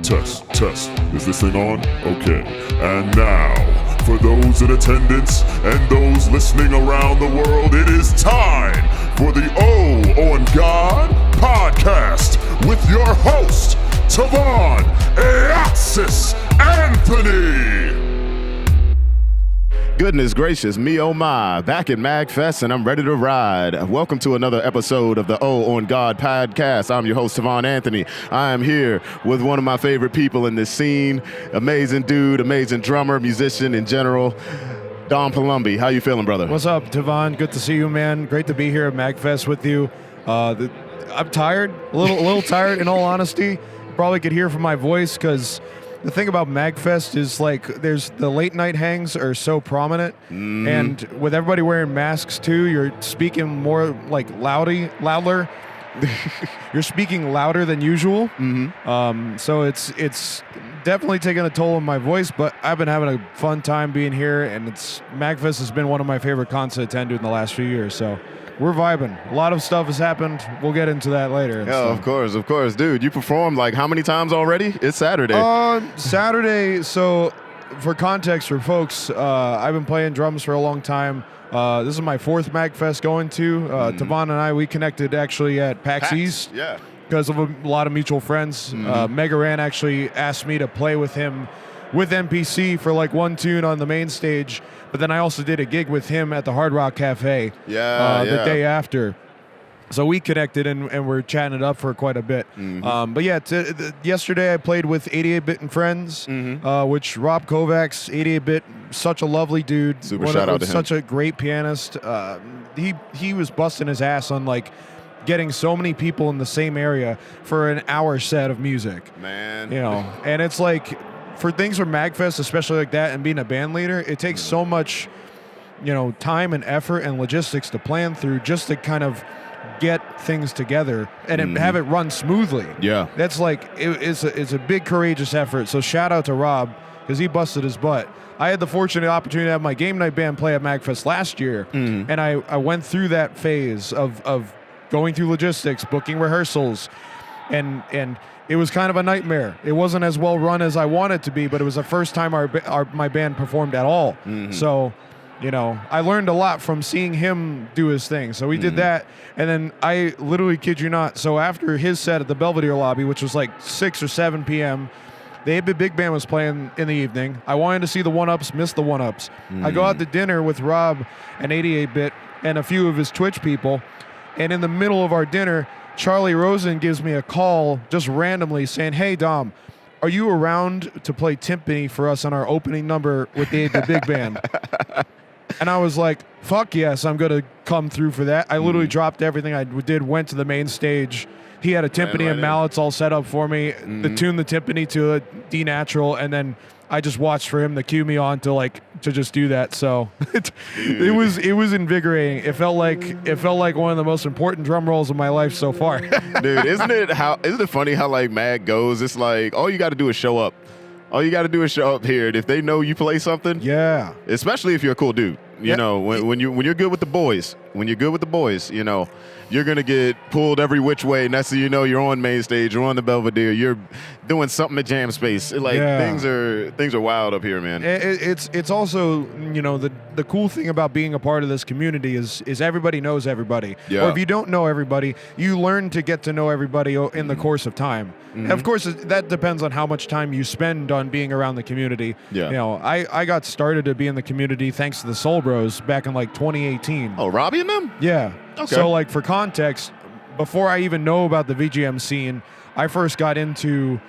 Test, test. Is this thing on? Okay. And now, for those in attendance and those listening around the world, it is time for the O on God podcast with your host, Tovaun Anthony. Goodness gracious, me oh my, back at MAGFest and I'm ready to ride. Welcome to another episode of the O on God podcast. I'm your host, Tovaun Anthony. I am here with one of my favorite people in this scene, amazing dude, amazing drummer, musician in general, Dom Palombi. How you feeling, brother? What's up, Tovaun? Good to see you, man. Great to be here at MAGFest with you. I'm tired, a little tired in all honesty. You probably could hear from my voice because the thing about MAGFest is like there's the late night hangs are so prominent, and with everybody wearing masks too, you're speaking more like louder. You're speaking louder than usual. So it's definitely taking a toll on my voice, but I've been having a fun time being here, and MAGFest has been one of my favorite cons to attend in the last few years. So we're vibing. A lot of stuff has happened. We'll get into that later. Yeah, of course. Dude, you performed like how many times already? It's Saturday. Saturday, so for context for folks, I've been playing drums for a long time. This is my fourth MAGFest going to. Tovaun and I, we connected actually at PAX East. Yeah. Because of a lot of mutual friends. Mega Ran actually asked me to play with him with MPC for like one tune on the main stage, but then I also did a gig with him at the Hard Rock Cafe the day after. So we connected and we're chatting it up for quite a bit. But yeah, yesterday I played with 88-Bit and Friends, which Rob Kovacs, 88-Bit, such a lovely dude. Super shout out to him. Such a great pianist. He was busting his ass on like getting so many people in the same area for an hour set of music. Man. You know, and it's like, for things from MAGFest, especially like that, and being a band leader, it takes so much, time and effort and logistics to plan through just to kind of get things together and have it run smoothly. Yeah. That's like, it's a big, courageous effort. So shout out to Rob, because he busted his butt. I had the fortunate opportunity to have my game night band play at MAGFest last year, and I went through that phase of going through logistics, booking rehearsals, and it was kind of a nightmare. It wasn't as well run as I wanted it to be, but it was the first time my band performed at all. So, I learned a lot from seeing him do his thing. So we did that, and then I literally kid you not. So after his set at the Belvedere lobby, which was like 6 or 7 p.m., the 8-Bit Big Band was playing in the evening. I wanted to see the One-Ups, missed the One-Ups. I go out to dinner with Rob and 88-Bit and a few of his Twitch people, and in the middle of our dinner, Charlie Rosen gives me a call just randomly saying, "Hey, Dom, are you around to play timpani for us on our opening number with the 8-Bit Big Band?" And I was like, fuck yes, I'm going to come through for that. I literally dropped everything I did, went to the main stage. He had a timpani and mallets all set up for me, tuned the timpani to a D natural, and then I just watched for him to cue me on to just do that. So it was invigorating. It felt like one of the most important drum rolls of my life so far. Dude, isn't it funny how like Mag goes? It's like all you got to do is show up. All you got to do is show up here. And if they know you play something, yeah. Especially if you're a cool dude, you know, when you're good with the boys, you're gonna get pulled every which way. And that's you're on main stage, you're on the Belvedere, you're doing something at Jam Space. Things are wild up here, man. It's also the cool thing about being a part of this community is everybody knows everybody. Yeah. Or if you don't know everybody, you learn to get to know everybody in the course of time. And of course, that depends on how much time you spend on being around the community. Yeah. I got started to be in the community thanks to the Soul Bros back in 2018. Oh, Robbie and them? Yeah. Okay. So for context, before I even know about the VGM scene, I first got into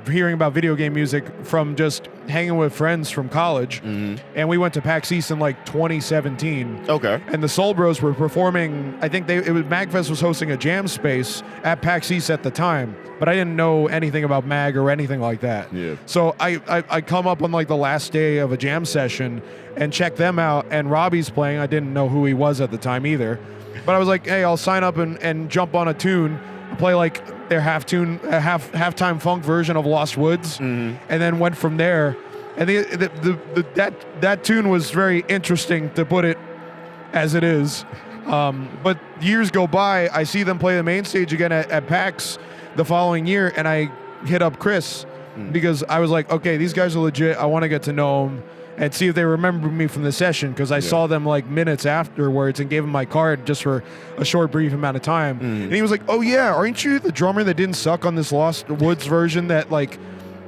hearing about video game music from just hanging with friends from college, and we went to PAX East in 2017. Okay. And the Soul Bros were performing. I think MAGFest was hosting a jam space at PAX East at the time, but I didn't know anything about Mag or anything like that. Yeah. So I come up on the last day of a jam session and check them out, and Robbie's playing. I didn't know who he was at the time either, but I was like, hey, I'll sign up and jump on a tune. Play their halftime funk version of Lost Woods, and then went from there. And that tune was very interesting, to put it as it is. But years go by, I see them play the main stage again at PAX the following year, and I hit up Chris because I was like, okay, these guys are legit. I want to get to know them and see if they remember me from the session, because I saw them like minutes afterwards and gave him my card just for a short, brief amount of time. And he was like, oh yeah, aren't you the drummer that didn't suck on this Lost Woods version that like,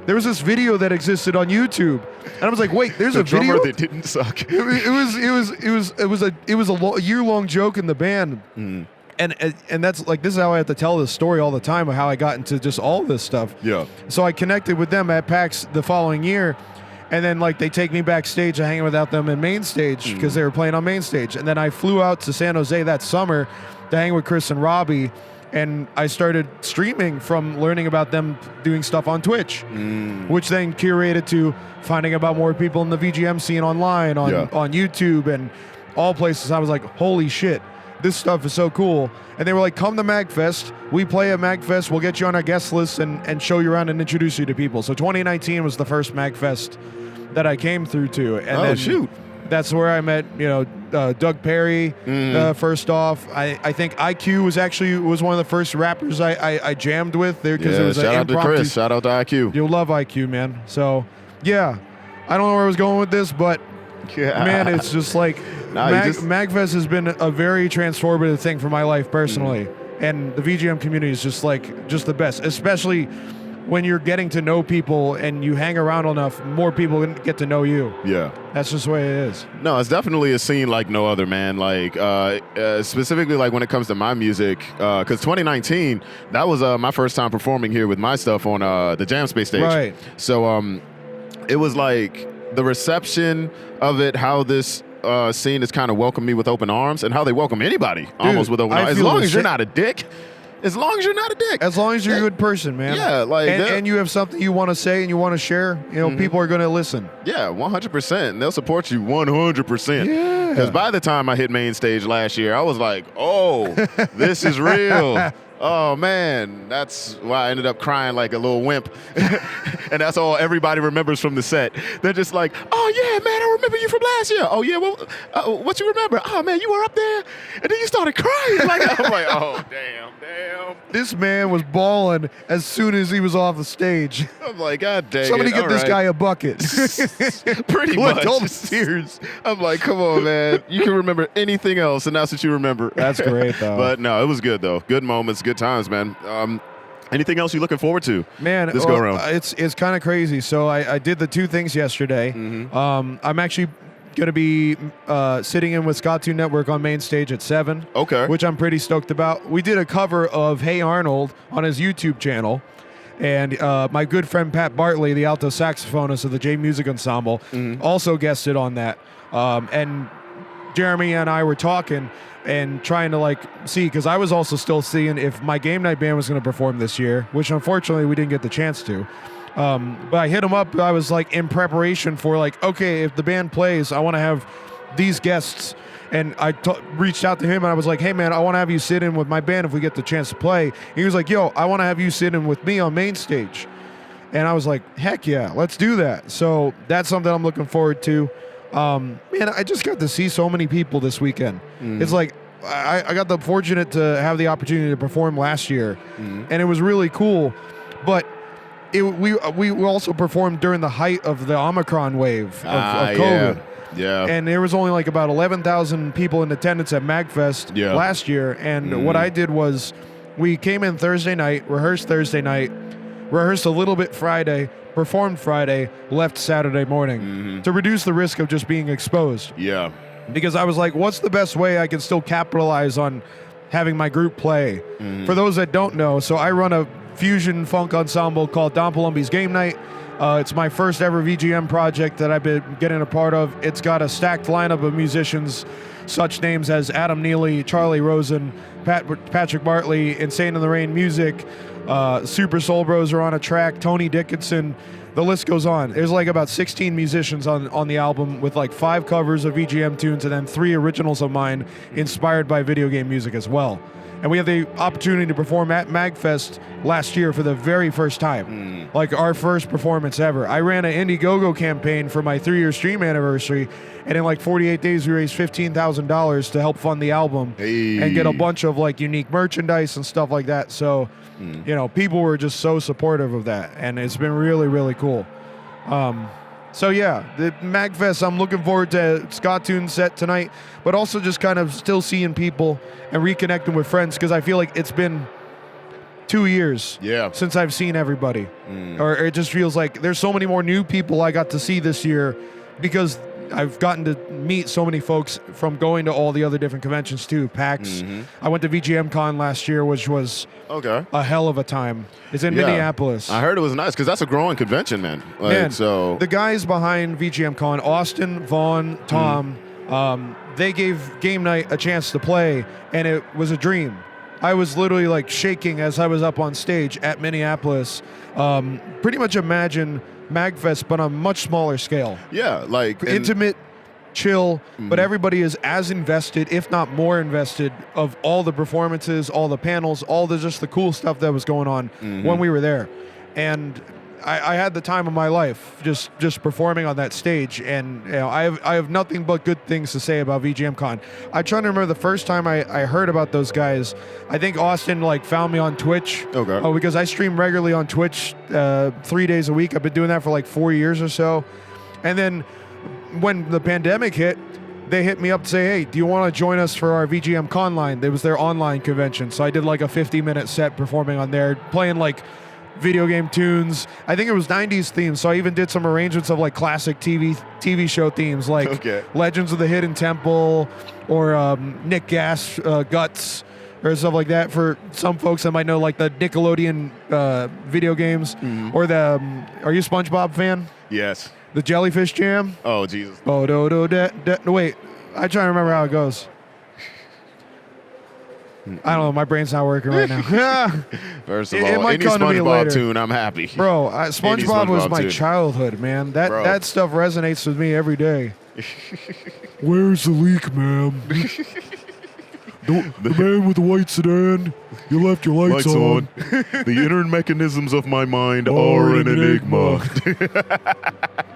there was this video that existed on YouTube, and I was like, "Wait, there's a video drummer that didn't suck." It was a year-long joke in the band, and that's like, this is how I have to tell this story all the time of how I got into just all this stuff. Yeah. So I connected with them at PAX the following year, and then like they take me backstage. I hang without them in main stage because they were playing on main stage, and then I flew out to San Jose that summer to hang with Chris and Robbie. And I started streaming from learning about them doing stuff on Twitch, which then curated to finding about more people in the VGM scene online, on YouTube, and all places. I was like, holy shit, this stuff is so cool. And they were like, come to MAGFest. We play at MAGFest. We'll get you on our guest list and show you around and introduce you to people. So 2019 was the first MAGFest that I came through to. And shoot. That's where I met, Doug Perry. First off, I think IQ was one of the first rappers I jammed with there, because it was shout out to Chris. Shout out to IQ. You'll love IQ, man. So yeah, I don't know where I was going with this, but man, it's just like MAGFest has been a very transformative thing for my life personally, and the VGM community is just the best, especially when you're getting to know people and you hang around enough, more people can get to know you. Yeah. That's just the way it is. No, it's definitely a scene like no other, man. Like, specifically, like when it comes to my music, because 2019, that was my first time performing here with my stuff on the Jam Space stage. Right. So it was like the reception of it, how this scene has kind of welcomed me with open arms, and how they welcome anybody almost with open arms. As long as you're not a dick. As long as you're not a dick. As long as you're a good person, man. Yeah, like and you have something you want to say and you want to share, people are going to listen. Yeah, 100%. And they'll support you 100%. Yeah. Because by the time I hit main stage last year, I was like, oh, this is real. Oh, man. That's why I ended up crying like a little wimp. And that's all everybody remembers from the set. They're just like, oh, yeah, man, I remember you from last year. Oh, yeah, well, what you remember? Oh, man, you were up there. And then you started crying. I'm like, oh, damn. This man was bawling as soon as he was off the stage. I'm like, God dang Somebody get this guy a bucket. Pretty much. All the tears. I'm like, come on, man. You can remember anything else, and that's what you remember. That's great, though. But no, it was good, though. Good moments, good times, man. Anything else you looking forward to? Man, this go around. It's kind of crazy. So I did the two things yesterday. I'm actually going to be sitting in with Scott 2 Network on main stage at 7. Okay. Which I'm pretty stoked about. We did a cover of Hey Arnold on his YouTube channel. And my good friend Pat Bartley, the alto saxophonist of the J Music Ensemble, also guested on that. And Jeremy and I were talking and trying to see, because I was also still seeing if my game night band was going to perform this year, which unfortunately we didn't get the chance to. But I hit him up. I was in preparation for okay, if the band plays, I want to have these guests. And I reached out to him and I was like, hey man, I want to have you sit in with my band if we get the chance to play. And he was like, yo, I want to have you sit in with me on main stage. And I was like, heck yeah, let's do that. So that's something I'm looking forward to. Man, I just got to see so many people this weekend. It's I got the fortunate to have the opportunity to perform last year, and it was really cool. But we also performed during the height of the Omicron wave of COVID. Yeah. And there was only about 11,000 people in attendance at MAGFest last year. And what I did was we came in Thursday night, rehearsed Thursday night, rehearsed a little bit Friday, performed Friday, left Saturday morning to reduce the risk of just being exposed. Yeah. Because I was like, what's the best way I can still capitalize on having my group play? For those that don't know, so I run a fusion funk ensemble called Dom Palombi's Game Night. It's my first ever VGM project that I've been getting a part of. It's got a stacked lineup of musicians, such names as Adam Neely, Charlie Rosen, Patrick Bartley, Insane in the Rain Music, Super Soul Bros are on a track, Tony Dickinson. The list goes on. There's about 16 musicians on the album with 5 covers of VGM tunes and then 3 originals of mine inspired by video game music as well. And we had the opportunity to perform at MAGFest last year for the very first time. Like our first performance ever. I ran an Indiegogo campaign for my 3-year stream anniversary, and in like 48 days we raised $15,000 to help fund the album and get a bunch of like unique merchandise and stuff like that. So, you know, people were just so supportive of that, and it's been really, really cool. So yeah, the MAGFest, I'm looking forward to Scott Toon's set tonight, but also just kind of still seeing people and reconnecting with friends, because I feel like it's been 2 years since I've seen everybody. Or it just feels like there's so many more new people I got to see this year, because I've gotten to meet so many folks from going to all the other different conventions too. PAX. I went to VGM Con last year, which was a hell of a time. It's in Minneapolis. I heard it was nice because that's a growing convention, man. Like, so the guys behind VGM Con, Austin, Vaughn, Tom, they gave Game Night a chance to play, and it was a dream. I was literally like shaking as I was up on stage at Minneapolis. Pretty much imagine MAGFest, but on a much smaller scale. Yeah, like intimate, chill, but everybody is as invested, if not more invested, of all the performances, all the panels, all the just the cool stuff that was going on when we were there. And I had the time of my life just performing on that stage, and you know, I have nothing but good things to say about VGM Con. I'm trying to remember the first time I heard about those guys. I think Austin like found me on Twitch. Because I stream regularly on Twitch 3 days a week. I've been doing that for like 4 years or so. And then when the pandemic hit, they hit me up to say, hey, do you want to join us for our VGM Con line? It was their online convention. So I did like a 50-minute set performing on there, playing like video game tunes. I think it was 90s themes, so I even did some arrangements of like classic TV show themes, like Legends of the Hidden Temple or Nick Gas Guts or stuff like that. For some folks that might know, like the Nickelodeon video games, or the are you a SpongeBob fan? Yes. The Jellyfish Jam. Oh Jesus. Oh wait, I try to remember how it goes. I don't know. My brain's not working right now. First of all, any SpongeBob tune, I'm happy. Bro, SpongeBob was my childhood, man. That stuff resonates with me every day. Where's the leak, ma'am? The man with the white sedan. You left your lights on. The inner mechanisms of my mind are an enigma.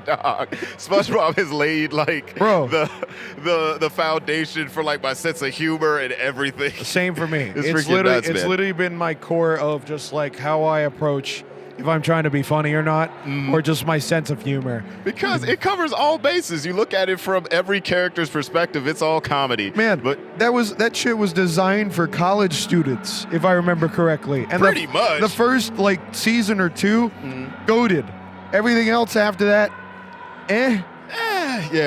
Dog. SpongeBob has laid like the foundation for like my sense of humor and everything. Same for me. It's literally been my core of just like how I approach if I'm trying to be funny or not, or just my sense of humor. Because it covers all bases. You look at it from every character's perspective. It's all comedy. Man, but that shit was designed for college students, if I remember correctly. And pretty much. The first like season or two, goated. Everything else after that, yeah,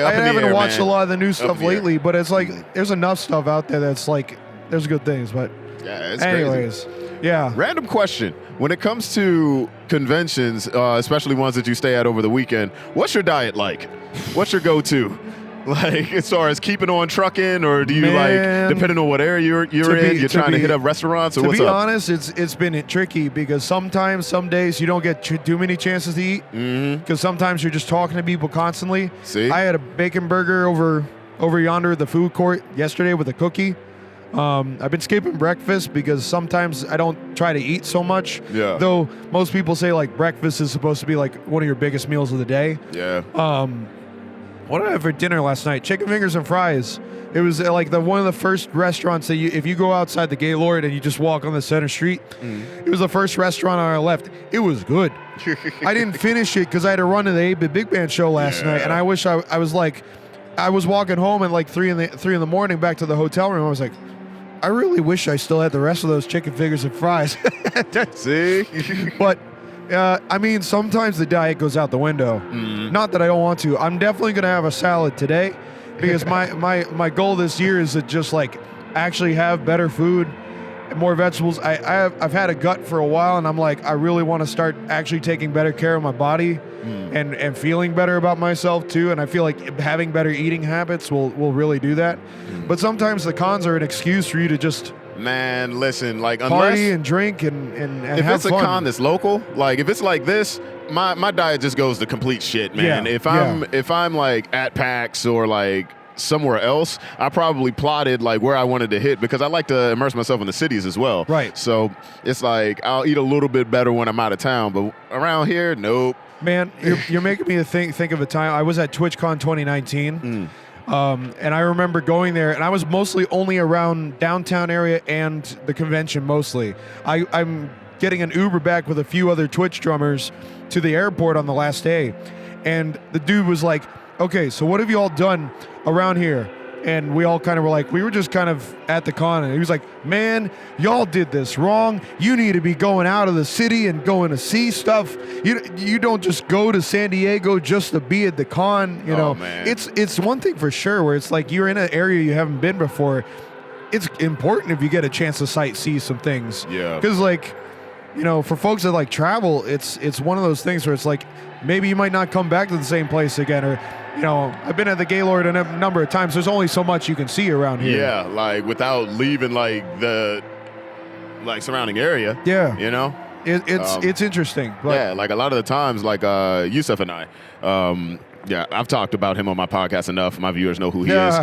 I haven't watched a lot of the new stuff lately, but it's like there's enough stuff out there that's like there's good things. But yeah, it's anyways, crazy. Yeah. Random question. When it comes to conventions, especially ones that you stay at over the weekend, what's your diet like? What's your go-to? Like, as far as keeping on trucking, or do you like, depending on what area you're in, you're trying to hit up restaurants, or what's up? To be honest, it's been tricky because sometimes, some days, you don't get too many chances to eat because sometimes you're just talking to people constantly. See? I had a bacon burger over yonder at the food court yesterday with a cookie. I've been skipping breakfast because sometimes I don't try to eat so much. Yeah. Though most people say like breakfast is supposed to be like one of your biggest meals of the day. Yeah. What did I have for dinner last night? Chicken fingers and fries. It was like one of the first restaurants that if you go outside the Gaylord and you just walk on the center street, it was the first restaurant on our left. It was good. I didn't finish it because I had to run to the 8-Bit Big Band show last night, and I wish I was like, I was walking home at like 3 in the morning back to the hotel room. I was like, I really wish I still had the rest of those chicken fingers and fries. See? But I mean, sometimes the diet goes out the window. Not that I don't want to. I'm definitely going to have a salad today because my goal this year is to just like actually have better food, more vegetables. I've had a gut for a while, and I'm like, I really want to start actually taking better care of my body and feeling better about myself too. And I feel like having better eating habits will really do that. But sometimes the cons are an excuse for you to just listen, like party and drink and if have it's fun. a con that's local, like if it's like this, my diet just goes to complete shit, man. Yeah, if I'm like at PAX or like somewhere else, I probably plotted like where I wanted to hit because I like to immerse myself in the cities as well. Right. So it's like I'll eat a little bit better when I'm out of town, but around here, nope. Man, you're making me think of a time. I was at TwitchCon 2019, and I remember going there, and I was mostly only around downtown area and the convention mostly. I'm getting an Uber back with a few other Twitch drummers to the airport on the last day, and the dude was like, okay, so what have you all done around here? And we all kind of were like, we were just kind of at the con, and he was like, man, y'all did this wrong. You need to be going out of the city and going to see stuff. You don't just go to San Diego just to be at the con. You know, man. It's one thing for sure where it's like you're in an area you haven't been before. It's important if you get a chance to sightsee some things. Yeah. Because like, you know, for folks that like travel, it's one of those things where it's like maybe you might not come back to the same place again, or you know, I've been at the Gaylord a number of times. There's only so much you can see around here. Yeah, like without leaving like the surrounding area. Yeah, you know, it's interesting. But yeah, like a lot of the times, like Yusuf and I. Yeah, I've talked about him on my podcast enough. My viewers know who he is.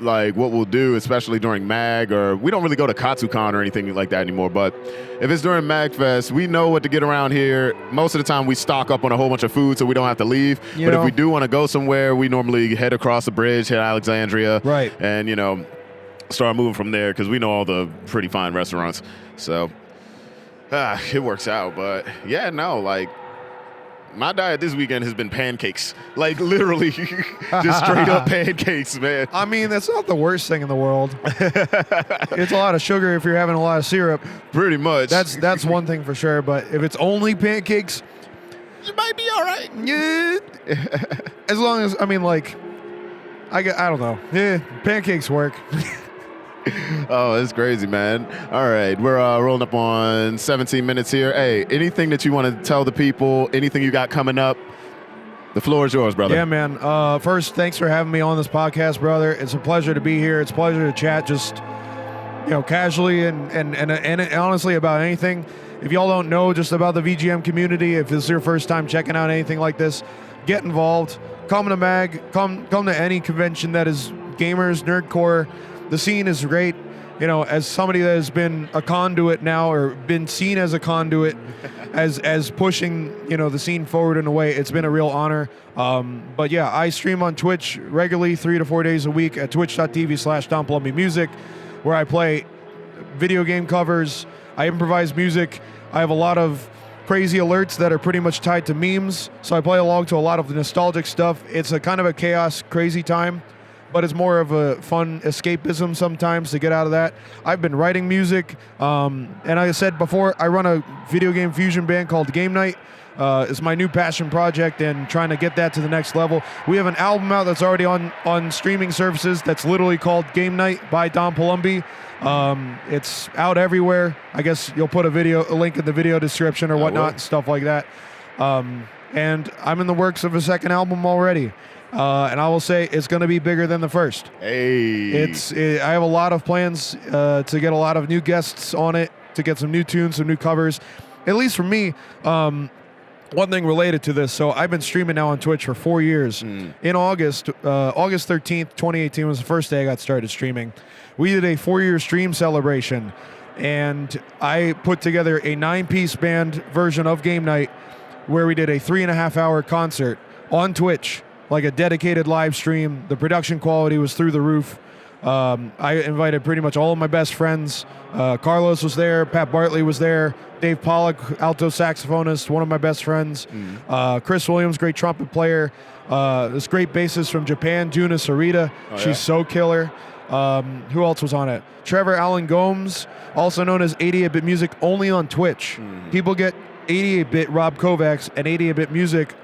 Like what we'll do, especially during MAG, or we don't really go to KatsuCon or anything like that anymore, but if it's during MAGFest, we know what to get around here. Most of the time we stock up on a whole bunch of food so we don't have to leave. But if we do want to go somewhere, we normally head across the bridge, hit Alexandria, right, and, you know, start moving from there because we know all the pretty fine restaurants. So it works out. But yeah, no, like, my diet this weekend has been pancakes. Like, literally, just straight up pancakes, man. I mean, that's not the worst thing in the world. It's a lot of sugar if you're having a lot of syrup. Pretty much. That's one thing for sure. But if it's only pancakes, you might be all right. Yeah. As long as, I mean, like, I don't know. Yeah, pancakes work. Oh, it's crazy, man. All right, we're rolling up on 17 minutes here. Hey, anything that you want to tell the people, anything you got coming up, the floor is yours, brother. Yeah, man. First, thanks for having me on this podcast, brother. It's a pleasure to be here. It's a pleasure to chat just, you know, casually and honestly about anything. If y'all don't know just about the VGM community, if this is your first time checking out anything like this, get involved. Come to MAG. Come to any convention that is gamers, nerdcore. The scene is great. You know, as somebody that has been a conduit now, or been seen as a conduit, as pushing, you know, the scene forward in a way, it's been a real honor. But yeah, I stream on Twitch regularly 3 to 4 days a week at twitch.tv/Dom Palombi Music, where I play video game covers, I improvise music, I have a lot of crazy alerts that are pretty much tied to memes, so I play along to a lot of the nostalgic stuff. It's a kind of a chaos, crazy time, but it's more of a fun escapism sometimes to get out of that. I've been writing music, and like I said before, I run a video game fusion band called Game Night. It's my new passion project and trying to get that to the next level. We have an album out that's already on streaming services that's literally called Game Night by Dom Palombi. It's out everywhere. I guess you'll put a link in the video description or whatnot, and stuff like that. And I'm in the works of a second album already. And I will say it's going to be bigger than the first. Hey. I have a lot of plans to get a lot of new guests on it, to get some new tunes, some new covers. At least for me, one thing related to this. So I've been streaming now on Twitch for 4 years. In August 13th, 2018 was the first day I got started streaming. We did a 4-year stream celebration, and I put together a 9-piece band version of Game Night where we did a 3.5-hour concert on Twitch, like a dedicated live stream. The production quality was through the roof. I invited pretty much all of my best friends. Carlos was there, Pat Bartley was there, Dave Pollock, alto saxophonist, one of my best friends. Chris Williams, great trumpet player. This great bassist from Japan, Juna Sarita. She's so killer. Who else was on it? Trevor Allen Gomes, also known as 88-Bit Music, only on Twitch. People get 88-Bit Rob Kovacs and 88-Bit Music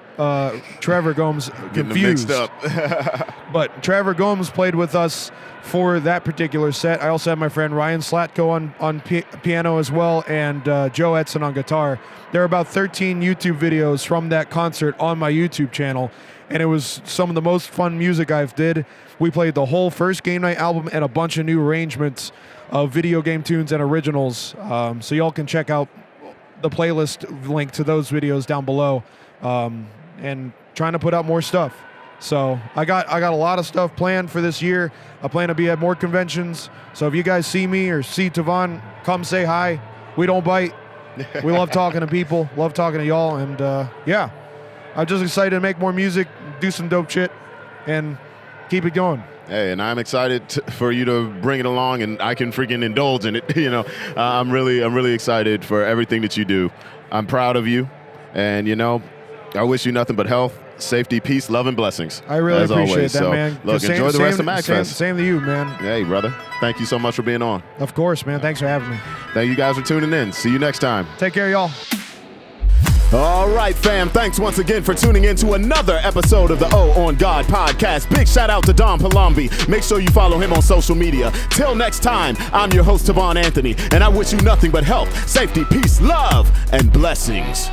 Trevor Gomes confused. Mixed up. But Trevor Gomes played with us for that particular set. I also had my friend Ryan Slatko on piano as well, and Joe Edson on guitar. There are about 13 YouTube videos from that concert on my YouTube channel, and it was some of the most fun music I've did. We played the whole first Game Night album and a bunch of new arrangements of video game tunes and originals. So y'all can check out the playlist link to those videos down below. And trying to put out more stuff. So I got a lot of stuff planned for this year. I plan to be at more conventions. So if you guys see me or see Tovaun, come say hi. We don't bite. We love talking to people, love talking to y'all. And yeah, I'm just excited to make more music, do some dope shit, and keep it going. Hey, and I'm excited for you to bring it along, and I can freaking indulge in it. I'm really excited for everything that you do. I'm proud of you, and I wish you nothing but health, safety, peace, love, and blessings. I really as appreciate always. that, So, man. Look, enjoy the rest of MAGFest. Same to you, man. Hey, brother. Thank you so much for being on. Of course, man. Thanks for having me. Thank you guys for tuning in. See you next time. Take care, y'all. All right, fam. Thanks once again for tuning in to another episode of the O on God podcast. Big shout out to Dom Palombi. Make sure you follow him on social media. Till next time, I'm your host, Tovaun Anthony, and I wish you nothing but health, safety, peace, love, and blessings.